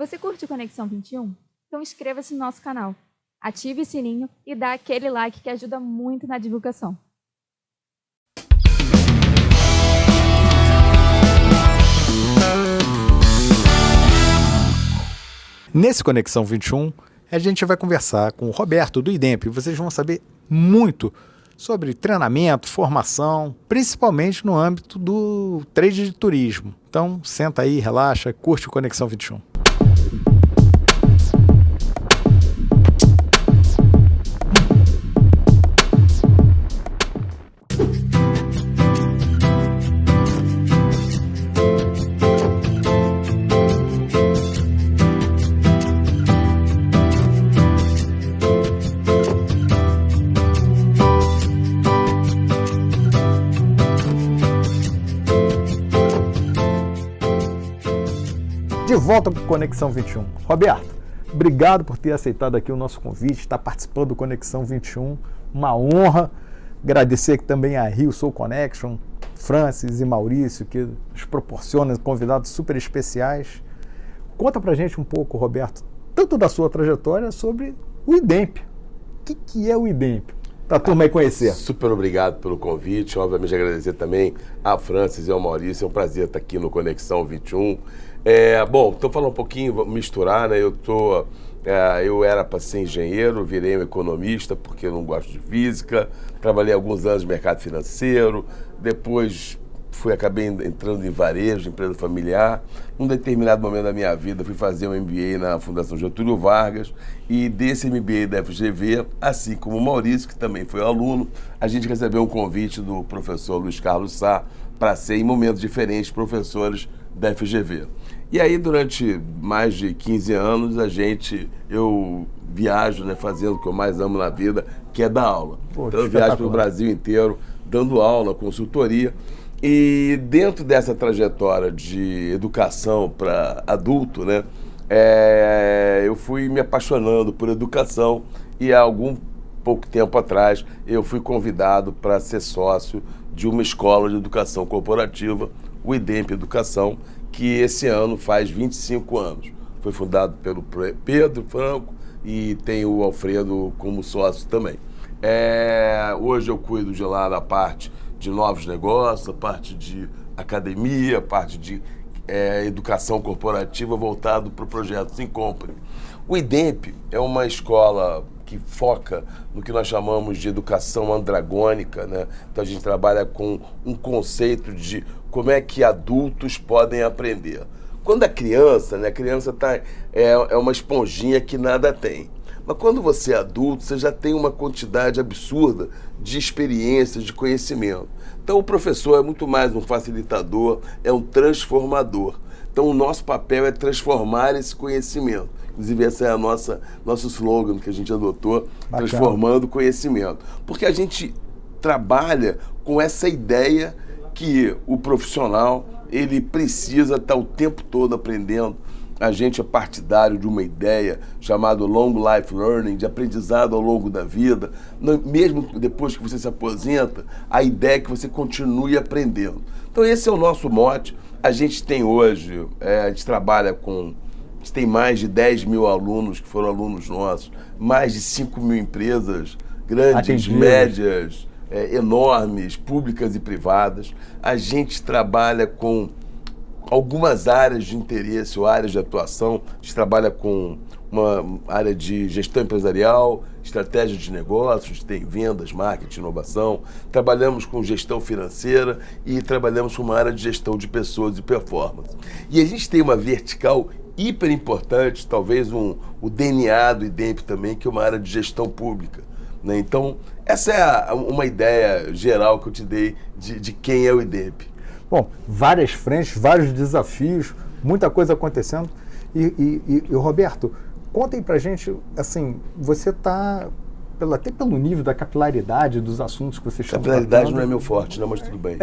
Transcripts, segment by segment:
Você curte o Conexão 21? Então inscreva-se no nosso canal, ative o sininho e dá aquele like que ajuda muito na divulgação. Nesse Conexão 21, a gente vai conversar com o Roberto do IDEMP. Vocês vão saber muito sobre treinamento, formação, principalmente no âmbito do trade de turismo. Então, senta aí, relaxa, curte o Conexão 21. De volta para o Conexão 21. Roberto, obrigado por ter aceitado aqui o nosso convite, estar participando do Conexão 21. Uma honra. Agradecer aqui também a Rio Soul Connection, Francis e Maurício, que nos proporcionam convidados super especiais. Conta pra gente um pouco, Roberto, tanto da sua trajetória sobre o IDEMP. O que é o IDEMP? Para a turma aí conhecer. Super obrigado pelo convite. Obviamente agradecer também a Francis e ao Maurício. É um prazer estar aqui no Conexão 21. Bom, então falar um pouquinho, vamos misturar, né? Eu era para ser engenheiro, virei um economista porque eu não gosto de física. Trabalhei alguns anos no mercado financeiro, depois acabei entrando em varejo, empresa familiar. Num determinado momento da minha vida, fui fazer um MBA na Fundação Getúlio Vargas e desse MBA da FGV, assim como o Maurício, que também foi aluno, a gente recebeu um convite do professor Luiz Carlos Sá para ser, em momentos diferentes, professores da FGV. E aí, durante mais de 15 anos, eu viajo, né, fazendo o que eu mais amo na vida, que é dar aula. Então, eu viajo pelo Brasil inteiro, dando aula, consultoria. E dentro dessa trajetória de educação para adulto, né, eu fui me apaixonando por educação e há pouco tempo atrás eu fui convidado para ser sócio de uma escola de educação corporativa, o IDEMP Educação, que esse ano faz 25 anos. Foi fundado pelo Pedro Franco e tem o Alfredo como sócio também. Hoje eu cuido de lá da parte de novos negócios, a parte de academia, a parte de educação corporativa voltado para o projeto Sincompre. O IDEMP é uma escola que foca no que nós chamamos de educação andragônica, né? Então a gente trabalha com um conceito de como é que adultos podem aprender. Quando a criança, né, a criança é uma esponjinha que nada tem. Mas quando você é adulto, você já tem uma quantidade absurda de experiências, de conhecimento. Então o professor é muito mais um facilitador, é um transformador. Então o nosso papel é transformar esse conhecimento. Inclusive esse é nosso slogan que a gente adotou, bacana. Transformando conhecimento. Porque a gente trabalha com essa ideia que o profissional ele precisa estar o tempo todo aprendendo. A gente é partidário de uma ideia chamada Long Life Learning, de aprendizado ao longo da vida. Mesmo depois que você se aposenta, a ideia é que você continue aprendendo. Então esse é o nosso mote. A gente tem hoje, a gente trabalha com... A gente tem mais de 10 mil alunos que foram alunos nossos, mais de 5 mil empresas grandes, médias, enormes, públicas e privadas. A gente trabalha com algumas áreas de interesse ou áreas de atuação. A gente trabalha com uma área de gestão empresarial, estratégia de negócios, tem vendas, marketing, inovação. Trabalhamos com gestão financeira e trabalhamos com uma área de gestão de pessoas e performance. E a gente tem uma vertical hiper importante, talvez o DNA do IDEMP também, que é uma área de gestão pública, né? Então, essa é uma ideia geral que eu te dei de quem é o IDEMP. Bom, várias frentes, vários desafios, muita coisa acontecendo. E Roberto, contem pra gente, assim, você está, até pelo nível da capilaridade dos assuntos que vocês estão tratando. Capilaridade não é meu forte, não, mas tudo bem.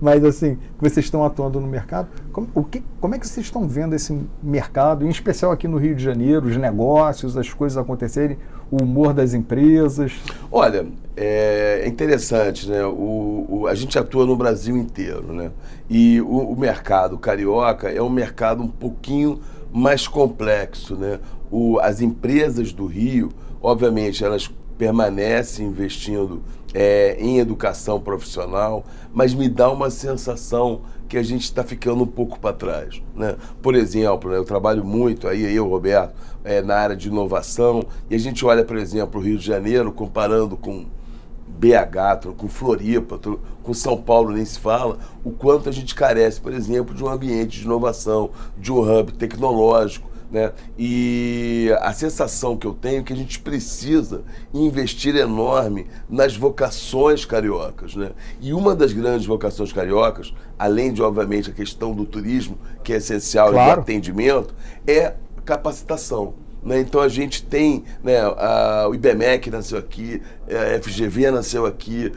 Mas assim, vocês estão atuando no mercado, como é que vocês estão vendo esse mercado, em especial aqui no Rio de Janeiro, os negócios, as coisas acontecerem, o humor das empresas? Olha, é interessante, né? A gente atua no Brasil inteiro, né? E o mercado carioca é um mercado um pouquinho mais complexo, né? As empresas do Rio, obviamente, elas permanecem investindo em educação profissional, mas me dá uma sensação que a gente está ficando um pouco para trás, né? Por exemplo, né, eu trabalho muito, aí eu, Roberto, na área de inovação, e a gente olha, por exemplo, o Rio de Janeiro, comparando com BH, com Floripa, com São Paulo nem se fala, o quanto a gente carece, por exemplo, de um ambiente de inovação, de um hub tecnológico, né? E a sensação que eu tenho é que a gente precisa investir enorme nas vocações cariocas, né? E uma das grandes vocações cariocas, além de, obviamente, a questão do turismo, que é essencial, e do atendimento, é capacitação. Né? Então a gente tem, né, o IBMEC nasceu aqui, a FGV nasceu aqui,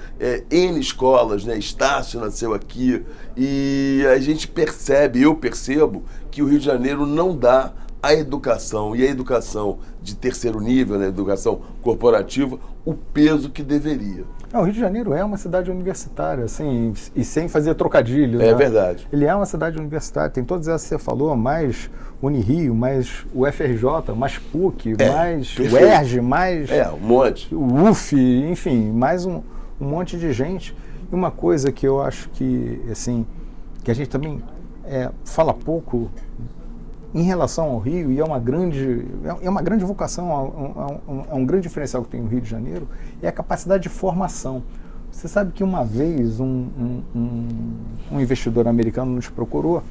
N escolas, né, Estácio nasceu aqui, e a gente percebe, eu percebo, que o Rio de Janeiro não dá a educação, e a educação de terceiro nível, né, educação corporativa, o peso que deveria. Não, o Rio de Janeiro é uma cidade universitária, assim, e sem fazer trocadilho. É, né? Verdade. Ele é uma cidade universitária, tem todas essas que você falou, mais Unirio, mais UFRJ, mais PUC, mais perfeito. UERJ, mais um monte. o UF, enfim, mais um monte de gente. E uma coisa que eu acho que, assim, que a gente também fala pouco em relação ao Rio, e é uma grande vocação, é um grande diferencial que tem o Rio de Janeiro, é a capacidade de formação. Você sabe que uma vez um investidor americano nos procurou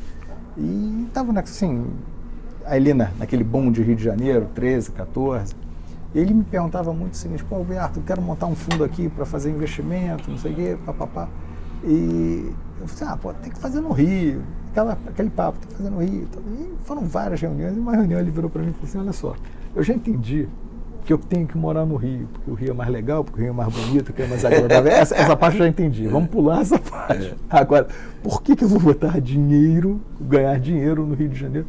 e estava assim, ali naquele bonde de Rio de Janeiro, 13, 14, ele me perguntava muito o seguinte: pô, Alberto, eu quero montar um fundo aqui para fazer investimento, não sei o quê, papapá. E eu falei, pô, tem que fazer no Rio, aquele papo, tem que fazer no Rio. E foram várias reuniões, e uma reunião ele virou para mim e falou assim: olha só, eu já entendi que eu tenho que morar no Rio, porque o Rio é mais legal, porque o Rio é mais bonito, porque é mais agradável. Essa parte eu já entendi, vamos pular essa parte. Agora, por que eu vou botar dinheiro, ganhar dinheiro no Rio de Janeiro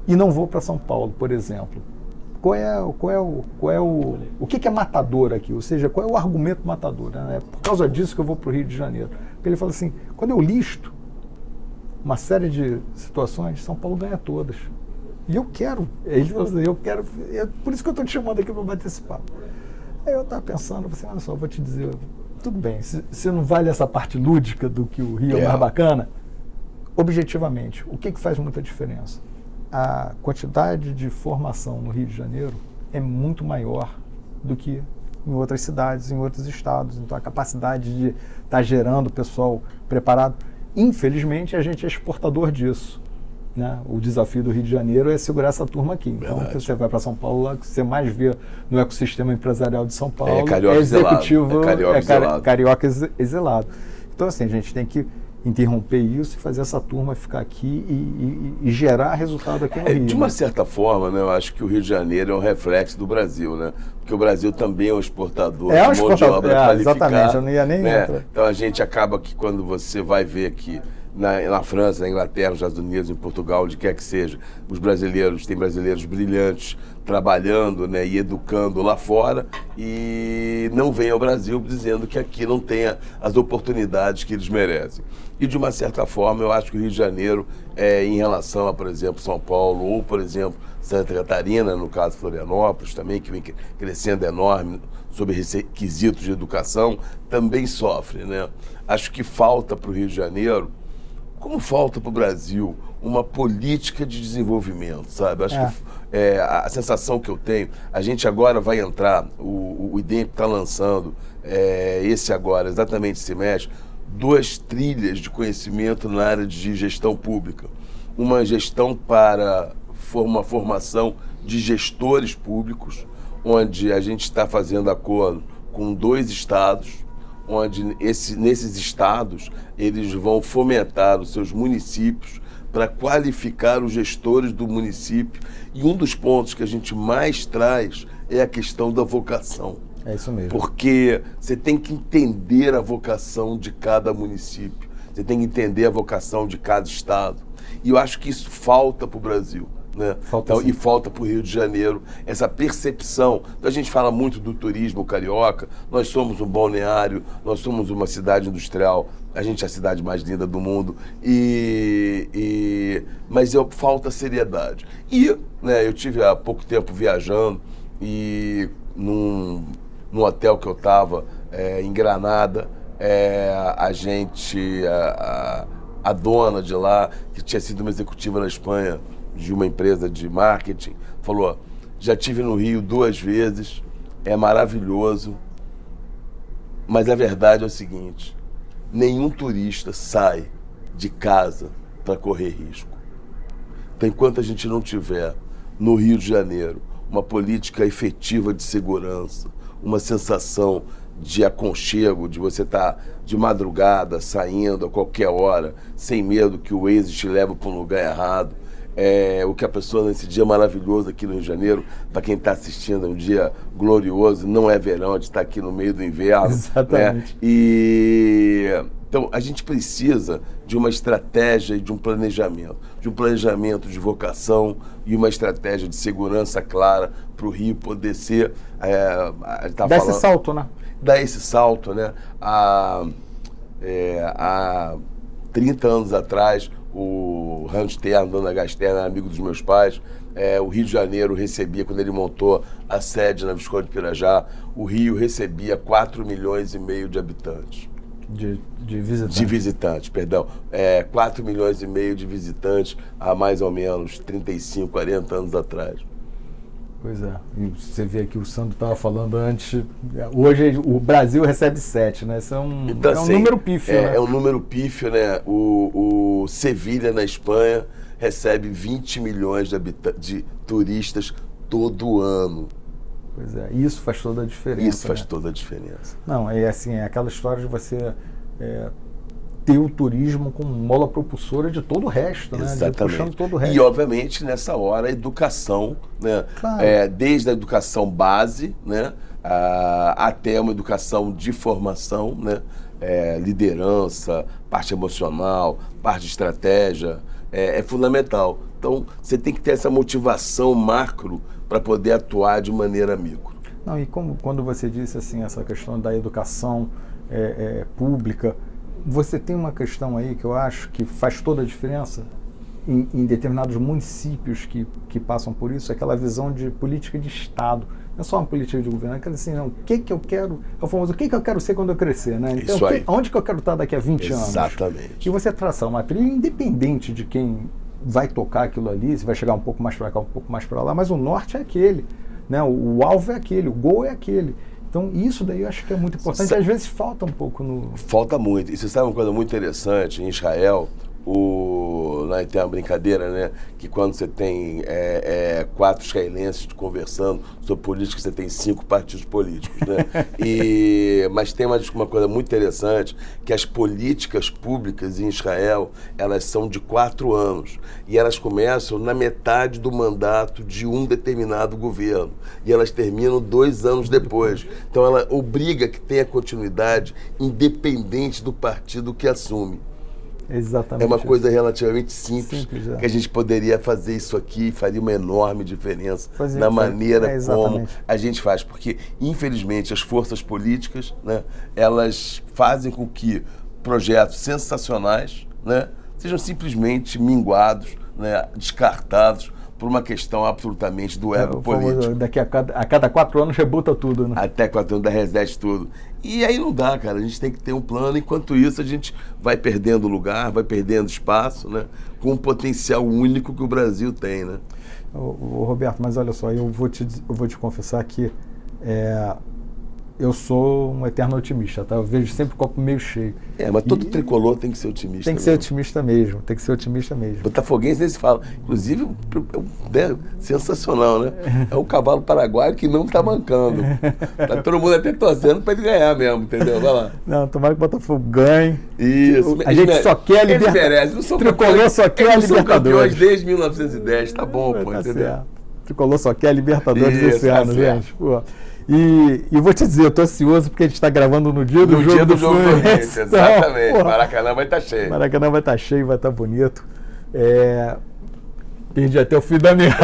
e não vou para São Paulo, por exemplo? O que é matador aqui? Ou seja, qual é o argumento matador? Né? É por causa disso que eu vou para o Rio de Janeiro. Porque ele fala assim: quando eu listo uma série de situações, São Paulo ganha todas. E eu quero. Ele falou assim: por isso que eu estou te chamando aqui para bater esse papo. Aí eu estava pensando, eu falei assim: olha só, eu vou te dizer, tudo bem, se não vale essa parte lúdica do que o Rio é mais bacana, objetivamente, o que faz muita diferença? A quantidade de formação no Rio de Janeiro é muito maior do que em outras cidades, em outros estados. Então a capacidade de estar gerando pessoal preparado, infelizmente a gente é exportador disso, né? O desafio do Rio de Janeiro é segurar essa turma aqui. Então você vai para São Paulo, lá que você mais vê no ecossistema empresarial de São Paulo carioca executivo, exilado. Carioca exilado. Então assim, a gente tem que interromper isso e fazer essa turma ficar aqui e gerar resultado aqui no Rio. De uma certa forma, né, eu acho que o Rio de Janeiro é um reflexo do Brasil, né? Porque o Brasil também é um exportador de mão de obra qualificada. Exatamente, eu não ia nem entrar. Então a gente acaba que quando você vai ver aqui na França, na Inglaterra, nos Estados Unidos, em Portugal, onde quer que seja, tem brasileiros brilhantes trabalhando, né, e educando lá fora, e não vem ao Brasil dizendo que aqui não tem as oportunidades que eles merecem. E de uma certa forma eu acho que o Rio de Janeiro, em relação a, por exemplo, São Paulo, ou por exemplo, Santa Catarina, no caso Florianópolis também, que vem crescendo enorme sobre requisitos de educação, também sofre, né? Acho que falta para o Rio de Janeiro, como falta para o Brasil, uma política de desenvolvimento, sabe? Acho que a sensação que eu tenho, a gente agora vai entrar, o IDEMP está lançando esse agora, exatamente esse mês, 2 trilhas de conhecimento na área de gestão pública. Uma gestão para uma formação de gestores públicos, onde a gente está fazendo acordo com 2 estados, onde nesses estados eles vão fomentar os seus municípios para qualificar os gestores do município. E um dos pontos que a gente mais traz é a questão da vocação. É isso mesmo. Porque você tem que entender a vocação de cada município, você tem que entender a vocação de cada estado. E eu acho que isso falta para o Brasil, né? Falta Então, sim. e falta para o Rio de Janeiro essa percepção. Então, a gente fala muito do turismo carioca, nós somos um balneário, nós somos uma cidade industrial, a gente é a cidade mais linda do mundo, mas falta seriedade. E, né, eu tive há pouco tempo viajando e num hotel que eu estava em Granada, a dona de lá, que tinha sido uma executiva na Espanha de uma empresa de marketing, falou: já estive no Rio 2 vezes, é maravilhoso, mas a verdade é o seguinte: nenhum turista sai de casa para correr risco. Então, enquanto a gente não tiver no Rio de Janeiro uma política efetiva de segurança, uma sensação de aconchego, de você estar de madrugada, saindo a qualquer hora, sem medo que o Waze te leve para um lugar errado. O que a pessoa nesse dia maravilhoso aqui no Rio de Janeiro, para quem está assistindo, é um dia glorioso, não é verão, a gente está aqui no meio do inverno. Exatamente. Né? Então, a gente precisa de uma estratégia e de um planejamento de vocação e uma estratégia de segurança clara para o Rio poder ser... Dá esse salto, né? Dá esse salto, né? Há 30 anos atrás, o Hans Terno, Dona Gasterna, amigo dos meus pais, o Rio de Janeiro recebia, quando ele montou a sede na Visconde de Pirajá, o Rio recebia 4,5 milhões de habitantes. De visitantes. De visitantes, perdão. 4,5 milhões de visitantes há mais ou menos 35, 40 anos atrás. Pois é. E você vê aqui, o Sandro estava falando antes, hoje o Brasil recebe 7, né? Isso é um número pífio, né? É um número pífio, né? O Sevilha, na Espanha, recebe 20 milhões de turistas todo ano. Pois é, isso faz toda a diferença. Isso faz né? toda a diferença. Não, é assim, é aquela história de você ter o turismo como mola propulsora de todo o resto, né? Exatamente. Puxando todo o resto. E, obviamente, nessa hora, a educação, né? Claro. Desde a educação base, né? Até uma educação de formação, né? Liderança, parte emocional, parte de estratégia, é fundamental. Então, você tem que ter essa motivação macro para poder atuar de maneira micro. Não, e quando você disse assim, essa questão da educação pública, você tem uma questão aí que eu acho que faz toda a diferença em determinados municípios que passam por isso, aquela visão de política de Estado. Não é só uma política de governo, é aquela assim, não, o que eu quero, é o famoso, o que eu quero ser quando eu crescer, né? Então, isso aí. Onde que eu quero estar daqui a 20 anos? Exatamente. E você traçar uma trilha independente de quem vai tocar aquilo ali, se vai chegar um pouco mais para cá, um pouco mais para lá, mas o norte é aquele, né? O alvo é aquele, o gol é aquele. Então, isso daí eu acho que é muito importante. Às vezes falta um pouco no... Falta muito. E você sabe uma coisa muito interessante? Em Israel, lá tem uma brincadeira, né? Que quando você tem 4 israelenses conversando sobre política, você tem 5 partidos políticos, né? Mas tem uma coisa muito interessante, que as políticas públicas em Israel, elas são de 4 anos. E elas começam na metade do mandato de um determinado governo. E elas terminam 2 anos depois. Então, ela obriga que tenha continuidade independente do partido que assume. Exatamente. É uma coisa relativamente simples é. que a gente poderia fazer isso aqui e faria uma enorme diferença na maneira como a gente faz. Porque, infelizmente, as forças políticas, né, elas fazem com que projetos sensacionais, né, sejam simplesmente minguados, né, descartados por uma questão absolutamente do ego político. Daqui a cada 4 anos rebuta tudo, né? Até 4 anos da reset tudo. E aí não dá, cara. A gente tem que ter um plano. Enquanto isso, a gente vai perdendo lugar, vai perdendo espaço, né? Com um potencial único que o Brasil tem, né? Ô, Roberto, mas olha só, eu vou te confessar que eu sou um eterno otimista, tá? Eu vejo sempre o copo meio cheio. Mas todo tricolor tem que ser otimista. Tem que ser otimista mesmo, tem que ser otimista mesmo. Botafoguense, eles falam. Inclusive, é sensacional, né? É um cavalo paraguaio que não tá mancando. Tá todo mundo até torcendo pra ele ganhar mesmo, entendeu? Vai lá. Não, tomara que o Botafogo ganhe. Isso. A gente só quer a Libertadores. O tricolor só quer a Libertadores. São campeões desde 1910, tá bom, pô, tá entendeu? Certo. O tricolor só quer a Libertadores esse ano, certo. gente. Pô. E vou te dizer, eu tô ansioso porque a gente está gravando no dia do jogo do Fluminense. Exatamente. Maracanã vai estar cheio. Maracanã vai estar cheio, vai estar bonito. Perdi até o fio da minha.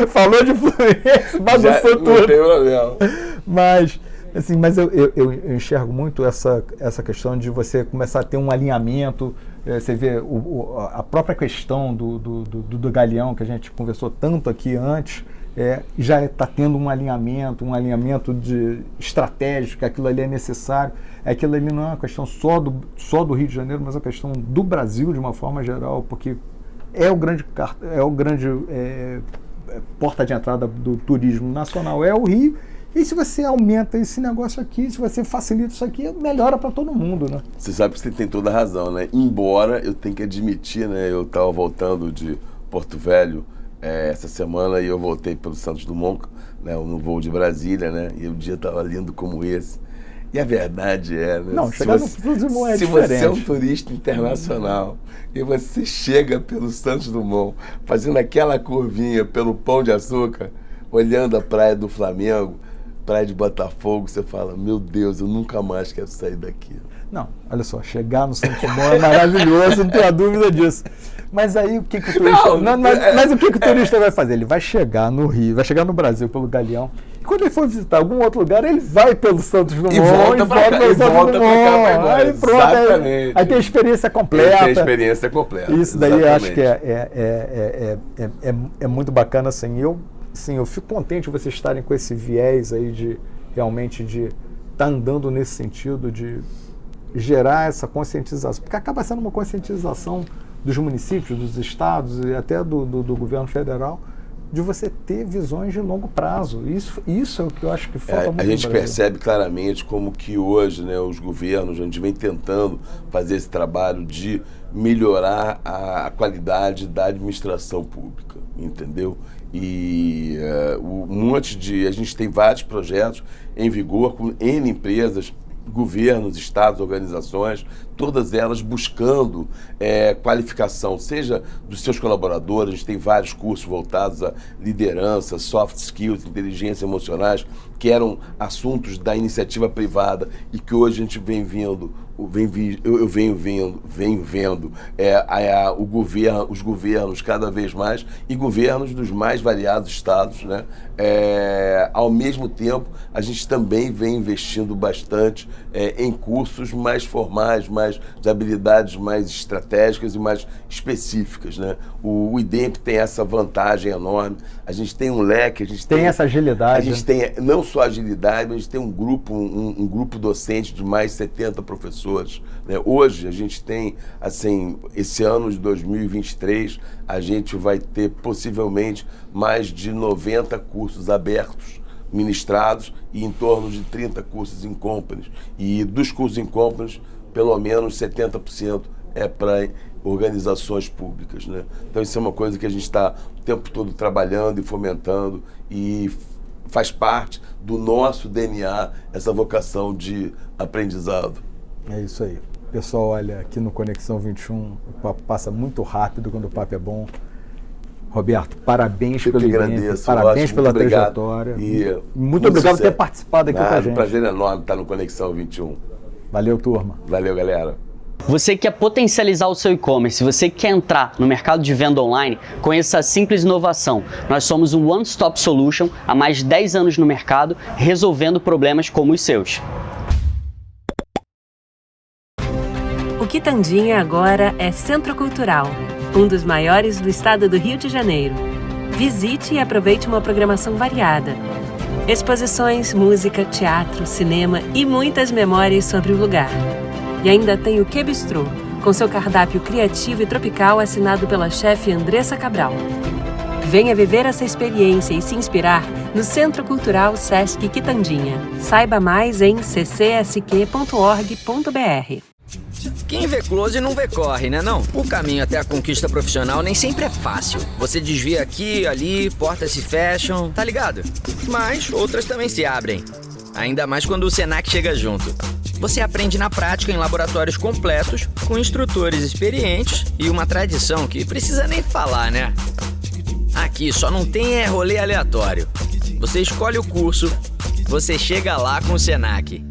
Falou de Fluminense, bagunçou tudo. Não tem problema. Mas eu enxergo muito essa questão de você começar a ter um alinhamento. Você vê a própria questão do Galeão, que a gente conversou tanto aqui antes, já está tendo um alinhamento estratégico, que aquilo ali é necessário. Aquilo ali não é uma questão só do Rio de Janeiro, mas é uma questão do Brasil de uma forma geral, porque é o grande porta de entrada do turismo nacional, é o Rio. E se você aumenta esse negócio aqui, se você facilita isso aqui, melhora para todo mundo, né? Você sabe que você tem toda a razão, né? Embora eu tenha que admitir, né? Eu estava voltando de Porto Velho essa semana e eu voltei pelo Santos Dumont, né? No voo de Brasília, né? E o dia estava lindo como esse. E a verdade é, né? Não, chegar no Santos Dumont é se diferente. você é um turista internacional e você chega pelo Santos Dumont, fazendo aquela curvinha pelo Pão de Açúcar, olhando a praia do Flamengo, praia de Botafogo, você fala, meu Deus, eu nunca mais quero sair daqui. Não, olha só, chegar no Santos Dumont é maravilhoso, não tenho a dúvida disso. Mas aí o que o turista... Mas o que o turista vai fazer? Ele vai chegar no Rio, vai chegar no Brasil pelo Galeão, e quando ele for visitar algum outro lugar, ele vai pelo Santos Dumont E volta pra cá, aí pronto, exatamente. Aí tem a experiência completa. Tem a experiência completa. Isso daí eu acho que exatamente. é muito bacana, assim. Eu fico contente de vocês estarem com esse viés aí de realmente de estar andando nesse sentido de gerar essa conscientização, porque acaba sendo uma conscientização dos municípios, dos estados e até do governo federal, de você ter visões de longo prazo. Isso é o que eu acho que falta muito. A gente no Brasil. percebe claramente como que hoje, né, os governos, a gente vem tentando fazer esse trabalho de melhorar a qualidade da administração pública, entendeu? E a gente tem vários projetos em vigor com N empresas, governos, estados, organizações, todas elas buscando qualificação, seja dos seus colaboradores. A gente tem vários cursos voltados à liderança, soft skills, inteligência emocionais, que eram assuntos da iniciativa privada e que hoje a gente vem vendo, eu venho vendo os governos cada vez mais, e governos dos mais variados estados, né? Ao mesmo tempo, a gente também vem investindo bastante em cursos mais formais, de habilidades mais estratégicas e mais específicas, né? O IDEMP tem essa vantagem enorme. A gente tem um leque, a gente tem essa agilidade. A gente tem não só agilidade, mas a gente tem um grupo docente de mais 70 professores, né? Hoje a gente tem, assim, esse ano de 2023, a gente vai ter possivelmente mais de 90 cursos abertos, ministrados, e em torno de 30 cursos em companies. E dos cursos em companies, pelo menos 70% é para organizações públicas, né? Então isso é uma coisa que a gente está o tempo todo trabalhando e fomentando, e faz parte do nosso DNA, essa vocação de aprendizado. É isso aí. Pessoal, olha, aqui no Conexão 21, o papo passa muito rápido quando o papo é bom. Roberto, parabéns pelo evento, parabéns pela trajetória. E muito obrigado por ter participado aqui com a gente. Um prazer enorme estar no Conexão 21. Valeu, turma. Valeu, galera. Você quer potencializar o seu e-commerce, você quer entrar no mercado de venda online, conheça a Simples Inovação. Nós somos um one-stop solution há mais de 10 anos no mercado, resolvendo problemas como os seus. O Quitandinha agora é Centro Cultural, um dos maiores do estado do Rio de Janeiro. Visite e aproveite uma programação variada. Exposições, música, teatro, cinema e muitas memórias sobre o lugar. E ainda tem o Que Bistrô, com seu cardápio criativo e tropical assinado pela chefe Andressa Cabral. Venha viver essa experiência e se inspirar no Centro Cultural Sesc Quitandinha. Saiba mais em ccsq.org.br. Quem vê close não vê corre, né não? O caminho até a conquista profissional nem sempre é fácil. Você desvia aqui, ali, portas se fecham, tá ligado? Mas outras também se abrem. Ainda mais quando o Senac chega junto. Você aprende na prática em laboratórios completos, com instrutores experientes e uma tradição que precisa nem falar, né? Aqui só não tem rolê aleatório. Você escolhe o curso, você chega lá com o Senac.